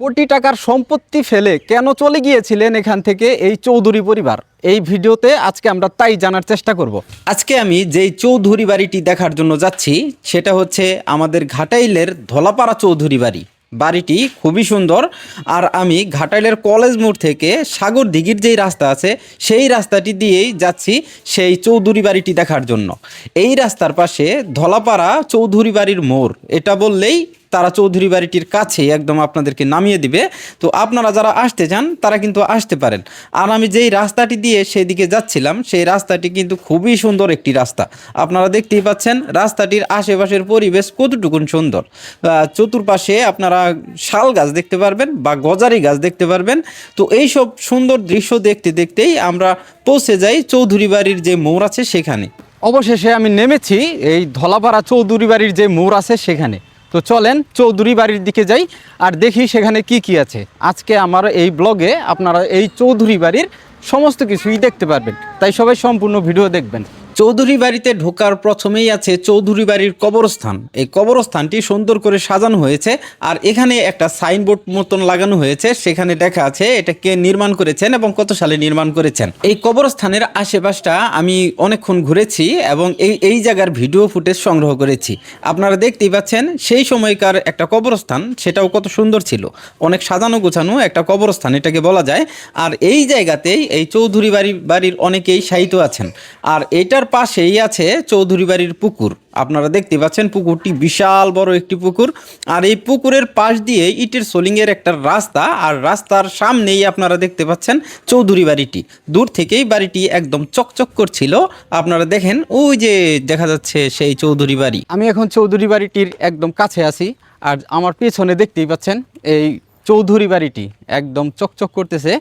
কোটি টাকার সম্পত্তি ফেলে কেন চলে গিয়েছিলেন এখান থেকে এই চৌধুরী পরিবার? এই ভিডিওতে আজকে আমরা তাই জানার চেষ্টা করব। আজকে আমি যেই চৌধুরী বাড়িটি দেখার জন্য যাচ্ছি সেটা হচ্ছে আমাদের ঘাটাইলের ধলাপাড়া চৌধুরী বাড়ি। বাড়িটি খুবই সুন্দর। আর আমি ঘাটাইলের কলেজ মোড় থেকে সাগর দিঘির যেই রাস্তা আছে সেই রাস্তাটি দিয়েই যাচ্ছি সেই চৌধুরী বাড়িটি দেখার জন্য। এই রাস্তার পাশে ধলাপাড়া চৌধুরী বাড়ির মোড়, এটা বললেই তারা চৌধুরী বাড়িটির কাছে একদম আপনাদেরকে নামিয়ে দিবে। তো আপনারা যারা আসতে চান তারা কিন্তু আসতে পারেন। আর আমি যেই রাস্তাটি দিয়ে সেদিকে যাচ্ছিলাম সেই রাস্তাটি কিন্তু খুবই সুন্দর একটি রাস্তা। আপনারা দেখতেই পাচ্ছেন রাস্তাটির আশেপাশের পরিবেশ কতটুকুন সুন্দর। চতুর্পাশে আপনারা শাল গাছ দেখতে পারবেন বা গজারি গাছ দেখতে পারবেন। তো এইসব সুন্দর দৃশ্য দেখতে দেখতেই আমরা পৌঁছে যাই চৌধুরী বাড়ির যে মোড় আছে সেখানে। অবশেষে আমি নেমেছি এই ধলাপাড়া চৌধুরী বাড়ির যে মোড় আছে সেখানে। তো চলেন চৌধুরী বাড়ির দিকে যাই আর দেখি সেখানে কি আছে। আজকে আমার এই ব্লগে আপনারা এই চৌধুরী বাড়ির সমস্ত কিছুই দেখতে পারবেন, তাই সবাই সম্পূর্ণ ভিডিও দেখবেন। চৌধুরী বাড়িতে ঢোকার প্রথমেই আছে চৌধুরী বাড়ির কবরস্থান। এই কবরস্থানটি সুন্দর করে সাজানো হয়েছে আর এখানে একটা সাইনবোর্ড মতন লাগানো হয়েছে, সেখানে দেখা আছে এটা কে নির্মাণ করেছেন এবং কত সালে নির্মাণ করেছেন। এই কবরস্থানের আশেপাশটা আমি অনেকক্ষণ ঘুরেছি এবং এই জায়গার ভিডিও ফুটেজ সংগ্রহ করেছি। আপনারা দেখতেই পাচ্ছেন সেই সময়কার একটা কবরস্থান, সেটাও কত সুন্দর ছিল, অনেক সাজানো গোছানো একটা কবরস্থান এটাকে বলা যায়। আর এই জায়গাতেই এই চৌধুরী বাড়ির অনেকেই শায়িত আছেন। আর এইটার পাশেই আছে চৌধুরী বাড়ির পুকুর। আপনারা দেখতে পাচ্ছেন পুকুরটি বিশাল বড় একটি পুকুর। আর এই পুকুরের পাশ দিয়ে ইটের সোলিংয়ের একটা রাস্তা, আর রাস্তার সামনেই আপনারা দেখতে পাচ্ছেন চৌধুরী বাড়িটি। দূর থেকেই বাড়িটি একদম চকচক করছিল। আপনারা দেখেন ওই যে দেখা যাচ্ছে সেই চৌধুরী বাড়ি। আমি এখন চৌধুরী বাড়িটির একদম কাছে আছি আর আমার পেছনে দেখতেই পাচ্ছেন এই চৌধুরী বাড়িটি একদম চকচক করতেছে।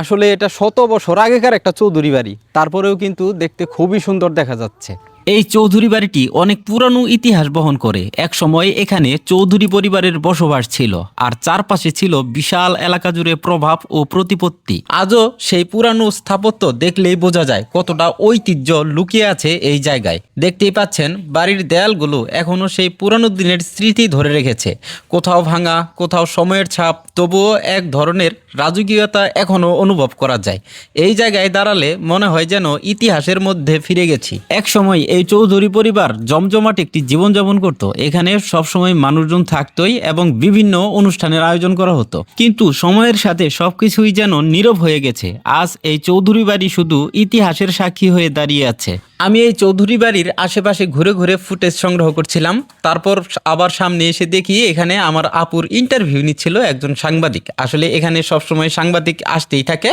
আসলে এটা 100 বছর আগেকার একটা চৌধুরী বাড়ি, তারপরেও কিন্তু দেখতে খুবই সুন্দর দেখা যাচ্ছে। এই চৌধুরী বাড়িটি অনেক পুরানো ইতিহাস বহন করে। এক সময় এখানে চৌধুরী পরিবারের বসবাস ছিল আর চারপাশে ছিল বিশাল এলাকা জুড়ে প্রভাব ও প্রতিপত্তি। আজও সেই পুরানো স্থাপত্য দেখলেই বোঝা যায় কতটা ঐতিহ্য লুকিয়ে আছে এই জায়গায়। দেখতেই পাচ্ছেন বাড়ির দেয়ালগুলো এখনো সেই পুরানো দিনের স্মৃতি ধরে রেখেছে, কোথাও ভাঙা, কোথাও সময়ের ছাপ, তবুও এক ধরনের রাজকীয়তা এখনো অনুভব করা যায়। এই জায়গায় দাঁড়ালে মনে হয় যেন ইতিহাসের মধ্যে ফিরে গেছি। এক সময় এই চৌধুরী পরিবার জমজমাট একটি জীবনযাপন করত। এখানে সবসময় মানুষজন থাকতই এবং বিভিন্ন অনুষ্ঠানের আয়োজন করা হতো। কিন্তু সময়ের সাথে সবকিছুই যেন নীরব হয়ে গেছে। আজ এই চৌধুরী বাড়ি শুধু ইতিহাসের সাক্ষী হয়ে দাঁড়িয়ে আছে। আমি এই চৌধুরী বাড়ির আশেপাশে ঘুরে ঘুরে ফুটেজ সংগ্রহ করছিলাম। তারপর আবার সামনে এসে দেখি এখানে আমার আপুর ইন্টারভিউ নিচ্ছিল একজন সাংবাদিক। আসলে এখানে সবসময় সাংবাদিক আসতেই থাকে।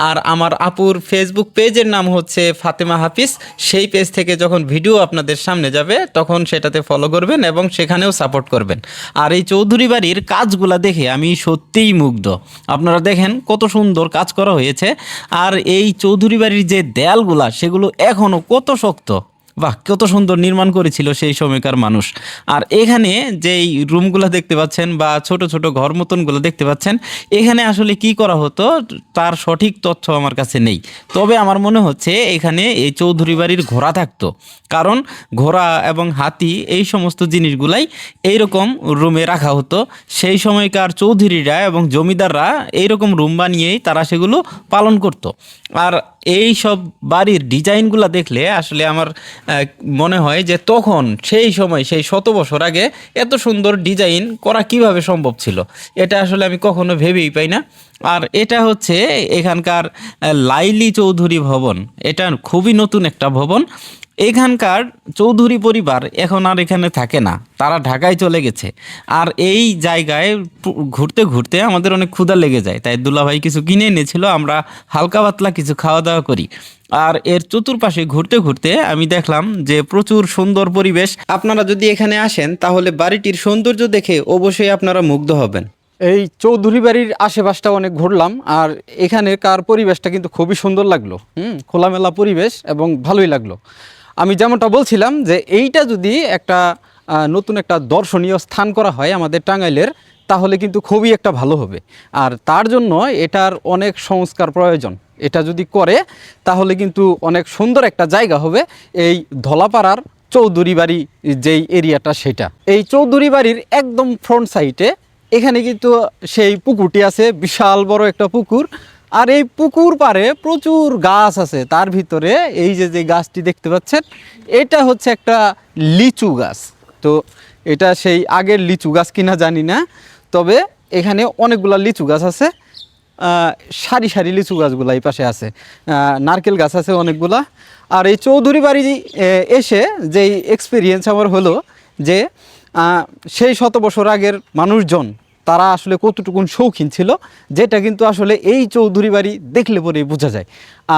আর আমার আপুর ফেসবুক পেজের নাম হচ্ছে ফাতেমা হাফিজ। সেই পেজ থেকে যখন ভিডিও আপনাদের সামনে যাবে তখন সেটাতে ফলো করবেন এবং সেখানেও সাপোর্ট করবেন। আর এই চৌধুরী বাড়ির কাজগুলা দেখে আমি সত্যিই মুগ্ধ। আপনারা দেখেন কত সুন্দর কাজ করা হয়েছে। আর এই চৌধুরী বাড়ির যে দেয়ালগুলা সেগুলো এখনও কত শক্ত। বাহ, কত সুন্দর নির্মাণ করেছিল সেই সময়কার মানুষ। আর এখানে যেই রুমগুলো দেখতে পাচ্ছেন বা ছোট ছোট ঘর মতনগুলো দেখতে পাচ্ছেন, এখানে আসলে কি করা হতো তার সঠিক তথ্য আমার কাছে নেই। তবে আমার মনে হচ্ছে এখানে এই চৌধুরী বাড়ির ঘোড়া থাকতো, কারণ ঘোড়া এবং হাতি এই সমস্ত জিনিসগুলাই এইরকম রুমে রাখা হতো। সেই সময়কার চৌধুরীরা এবং জমিদাররা এইরকম রুম বানিয়েই তারা সেগুলো পালন করত। আর এই সব বাড়ির ডিজাইনগুলো দেখলে আসলে আমার মনে হয় যে তখন সেই সময় সেই 100 বছর আগে এত সুন্দর ডিজাইন করা কিভাবে সম্ভব ছিল, এটা আসলে আমি কখনো ভেবেই পাই না। আর এটা হচ্ছে এখানকার লাইলি চৌধুরী ভবন। এটা খুবই নতুন একটা ভবন। এখানকার চৌধুরী পরিবার এখন আর এখানে থাকে না, তারা ঢাকায় চলে গেছে। আর এই জায়গায় ঘুরতে ঘুরতে আমাদের অনেক ক্ষুধা লেগে যায়, তাই দুলাভাই কিছু কিনে এনেছিল, আমরা হালকা পাতলা কিছু খাওয়া দাওয়া করি। আর এর চতুর্পাশে ঘুরতে ঘুরতে আমি দেখলাম যে প্রচুর সুন্দর পরিবেশ। আপনারা যদি এখানে আসেন তাহলে বাড়িটির সৌন্দর্য দেখে অবশ্যই আপনারা মুগ্ধ হবেন। এই চৌধুরী বাড়ির আশেপাশটা অনেক ঘুরলাম আর এখানেকার পরিবেশটা কিন্তু খুবই সুন্দর লাগলো। খোলামেলা পরিবেশ এবং ভালোই লাগলো। আমি যেমনটা বলছিলাম যে এইটা যদি একটা নতুন একটা দর্শনীয় স্থান করা হয় আমাদের টাঙ্গাইলের, তাহলে কিন্তু খুবই একটা ভালো হবে। আর তার জন্য এটার অনেক সংস্কার প্রয়োজন। এটা যদি করে তাহলে কিন্তু অনেক সুন্দর একটা জায়গা হবে এই ধলাপাড়ার চৌধুরী বাড়ি যেই এরিয়াটা সেটা। এই চৌধুরী বাড়ির একদম ফ্রন্ট সাইডে এখানে কিন্তু সেই পুকুরটি আছে, বিশাল বড় একটা পুকুর। আর এই পুকুর পাড়ে প্রচুর গাছ আছে, তার ভিতরে এই যে যে গাছটি দেখতে পাচ্ছেন এটা হচ্ছে একটা লিচু গাছ। তো এটা সেই আগের লিচু গাছ কিনা জানি না, তবে এখানে অনেকগুলা লিচু গাছ আছে। সারি সারি লিচু গাছগুলা এই পাশে আছে, নারকেল গাছ আছে অনেকগুলা। আর এই চৌধুরী বাড়ি এসে যেই এক্সপিরিয়েন্স আমার হলো যে সেই 100 বছর আগের মানুষজন তারা আসলে কতটুকুন শৌখিন ছিল, যেটা কিন্তু আসলে এই চৌধুরী বাড়ি দেখলে পরেই বোঝা যায়।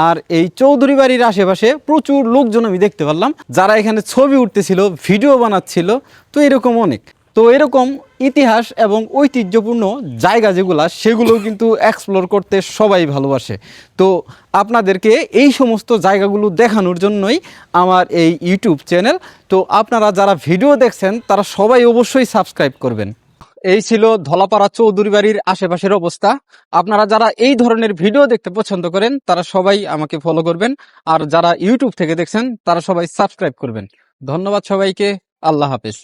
আর এই চৌধুরী বাড়ির আশেপাশে প্রচুর লোকজন আমি দেখতে পারলাম, যারা এখানে ছবি উঠতেছিল, ভিডিও বানাচ্ছিল। তো এরকম অনেক, তো এরকম ইতিহাস এবং ঐতিহ্যপূর্ণ জায়গা যেগুলো, সেগুলো কিন্তু এক্সপ্লোর করতে সবাই ভালোবাসে। তো আপনাদেরকে এই সমস্ত জায়গাগুলো দেখানোর জন্যই আমার এই ইউটিউব চ্যানেল। তো আপনারা যারা ভিডিও দেখছেন তারা সবাই অবশ্যই সাবস্ক্রাইব করবেন। এই ছিল ধলাপাড়া চৌধুরী বাড়ির আশেপাশের অবস্থা। আপনারা যারা এই ধরনের ভিডিও দেখতে পছন্দ করেন তারা সবাই আমাকে ফলো করবেন, আর যারা ইউটিউব থেকে দেখছেন তারা সবাই সাবস্ক্রাইব করবেন। ধন্যবাদ সবাইকে, আল্লাহ হাফেজ।